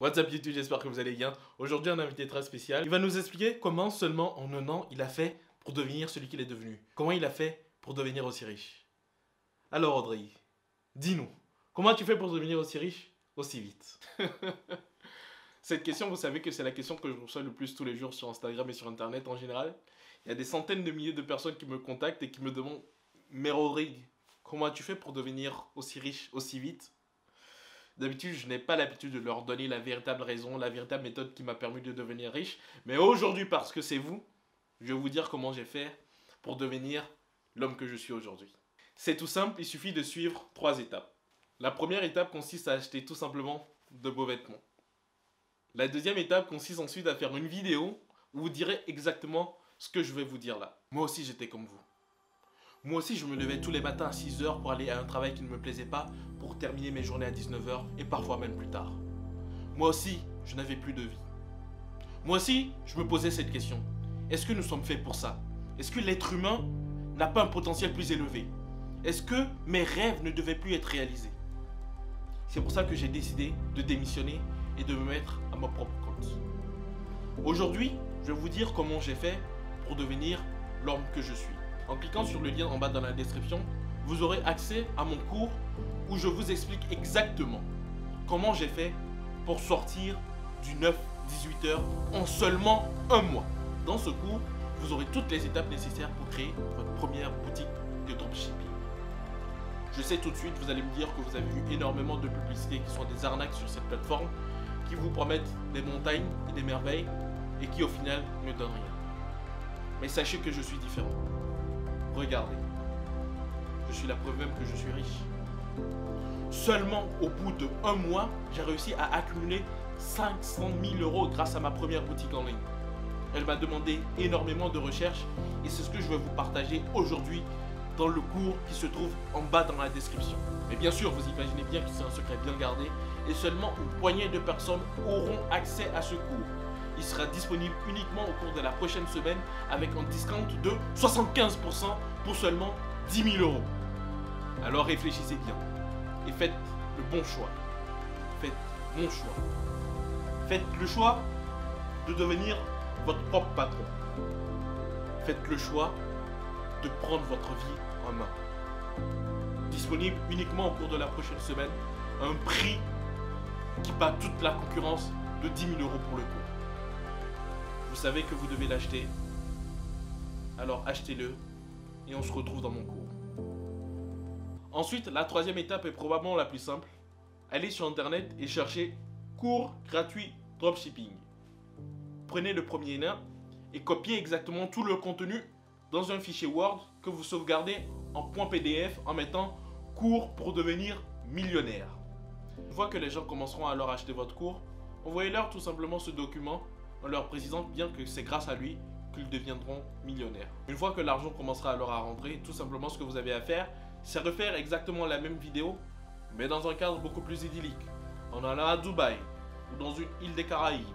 What's up YouTube, j'espère que vous allez bien. Aujourd'hui un invité très spécial. Il va nous expliquer comment seulement en un an il a fait pour devenir celui qu'il est devenu. Comment il a fait pour devenir aussi riche. Alors Audrey, dis-nous, comment tu fais pour devenir aussi riche aussi vite? Cette question, vous savez que c'est la question que je reçois le plus tous les jours sur Instagram et sur Internet en général. Il y a des centaines de milliers de personnes qui me contactent et qui me demandent « Mais Audrey, comment tu fais pour devenir aussi riche aussi vite ?» D'habitude, je n'ai pas l'habitude de leur donner la véritable raison, la véritable méthode qui m'a permis de devenir riche. Mais aujourd'hui, parce que c'est vous, je vais vous dire comment j'ai fait pour devenir l'homme que je suis aujourd'hui. C'est tout simple, il suffit de suivre 3 étapes. La première étape consiste à acheter tout simplement de beaux vêtements. La deuxième étape consiste ensuite à faire une vidéo où vous direz exactement ce que je vais vous dire là. Moi aussi, j'étais comme vous. Moi aussi, je me levais tous les matins à 6 h pour aller à un travail qui ne me plaisait pas, pour terminer mes journées à 19 h et parfois même plus tard. Moi aussi, je n'avais plus de vie. Moi aussi, je me posais cette question. Est-ce que nous sommes faits pour ça? Est-ce que l'être humain n'a pas un potentiel plus élevé? Est-ce que mes rêves ne devaient plus être réalisés? C'est pour ça que j'ai décidé de démissionner et de me mettre à mon propre compte. Aujourd'hui, je vais vous dire comment j'ai fait pour devenir l'homme que je suis. En cliquant sur le lien en bas dans la description, vous aurez accès à mon cours où je vous explique exactement comment j'ai fait pour sortir du 9-18 h en seulement un mois. Dans ce cours, vous aurez toutes les étapes nécessaires pour créer votre première boutique de dropshipping. Je sais tout de suite, vous allez me dire que vous avez vu énormément de publicités qui sont des arnaques sur cette plateforme, qui vous promettent des montagnes et des merveilles et qui au final ne donnent rien. Mais sachez que je suis différent. Regardez, je suis la preuve même que je suis riche. Seulement au bout de 1 mois, j'ai réussi à accumuler 500 000 € grâce à ma première boutique en ligne. Elle m'a demandé énormément de recherches et c'est ce que je vais vous partager aujourd'hui dans le cours qui se trouve en bas dans la description. Mais bien sûr, vous imaginez bien que c'est un secret bien gardé et seulement une poignée de personnes auront accès à ce cours. Il sera disponible uniquement au cours de la prochaine semaine avec un discount de 75% pour seulement 10 000 €. Alors réfléchissez bien et faites le bon choix. Faites mon choix. Faites le choix de devenir votre propre patron. Faites le choix de prendre votre vie en main. Disponible uniquement au cours de la prochaine semaine à un prix qui bat toute la concurrence de 10 000 € pour le cours. Vous savez que vous devez l'acheter, alors achetez-le et on se retrouve dans mon cours. Ensuite, la troisième étape est probablement la plus simple. Allez sur internet et cherchez cours gratuit dropshipping. Prenez le premier lien et copiez exactement tout le contenu dans un fichier Word que vous sauvegardez en .pdf en mettant cours pour devenir millionnaire. Une fois que les gens commenceront à leur acheter votre cours, envoyez-leur tout simplement ce document en leur précisant bien que c'est grâce à lui qu'ils deviendront millionnaires. Une fois que l'argent commencera alors à rentrer, tout simplement ce que vous avez à faire, c'est refaire exactement la même vidéo, mais dans un cadre beaucoup plus idyllique, en allant à Dubaï ou dans une île des Caraïbes,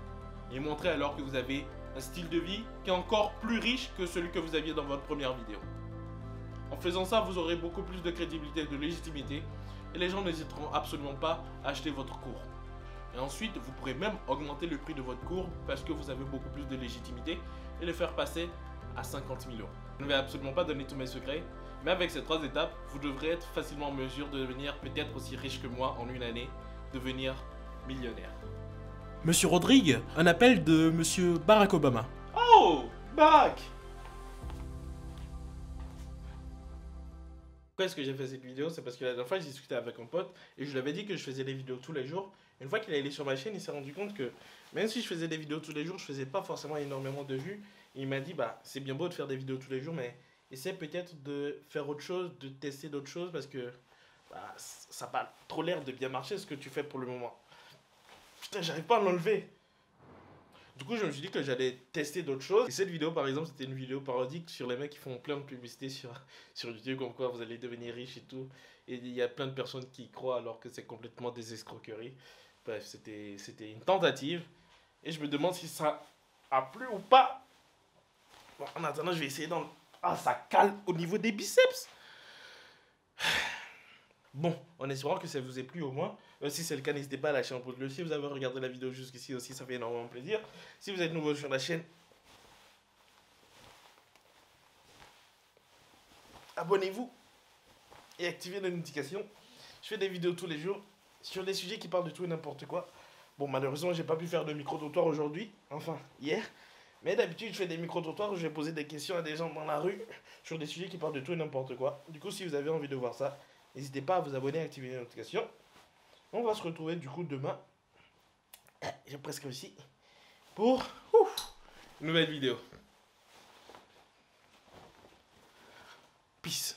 et montrer alors que vous avez un style de vie qui est encore plus riche que celui que vous aviez dans votre première vidéo. En faisant ça, vous aurez beaucoup plus de crédibilité et de légitimité, et les gens n'hésiteront absolument pas à acheter votre cours. Et ensuite, vous pourrez même augmenter le prix de votre cours parce que vous avez beaucoup plus de légitimité et le faire passer à 50 000 €. Je ne vais absolument pas donner tous mes secrets, mais avec ces 3 étapes, vous devrez être facilement en mesure de devenir peut-être aussi riche que moi en une année, devenir millionnaire. Monsieur Rodrigue, un appel de Monsieur Barack Obama. Oh, Barack! Pourquoi est-ce que j'ai fait cette vidéo? C'est parce que la dernière fois, j'ai discuté avec un pote et je lui avais dit que je faisais des vidéos tous les jours. Une fois qu'il est allé sur ma chaîne, il s'est rendu compte que même si je faisais des vidéos tous les jours, je faisais pas forcément énormément de vues. Et il m'a dit, bah, c'est bien beau de faire des vidéos tous les jours, mais essaie peut-être de faire autre chose, de tester d'autres choses parce que bah, ça n'a pas trop l'air de bien marcher ce que tu fais pour le moment. Putain, j'arrive pas à l'enlever. Du coup, je me suis dit que j'allais tester d'autres choses. Et cette vidéo, par exemple, c'était une vidéo parodique sur les mecs qui font plein de publicités sur YouTube, comme quoi vous allez devenir riche et tout. Et il y a plein de personnes qui y croient alors que c'est complètement des escroqueries. Bref, c'était une tentative. Et je me demande si ça a plu ou pas. Bon, en attendant, je vais essayer d'en... Ah, ça cale au niveau des biceps. Bon, en espérant que ça vous ait plu au moins. Si c'est le cas, n'hésitez pas à lâcher un pouce bleu. Si vous avez regardé la vidéo jusqu'ici aussi, ça fait énormément plaisir. Si vous êtes nouveau sur la chaîne, abonnez-vous et activez les notifications. Je fais des vidéos tous les jours sur des sujets qui parlent de tout et n'importe quoi. Bon, malheureusement, j'ai pas pu faire de micro-trottoir aujourd'hui, enfin hier. Mais d'habitude, je fais des micro-trottoirs où je vais poser des questions à des gens dans la rue sur des sujets qui parlent de tout et n'importe quoi. Du coup, si vous avez envie de voir ça, n'hésitez pas à vous abonner et activer les notifications. On va se retrouver du coup demain. J'ai presque réussi. Pour une nouvelle vidéo. Peace.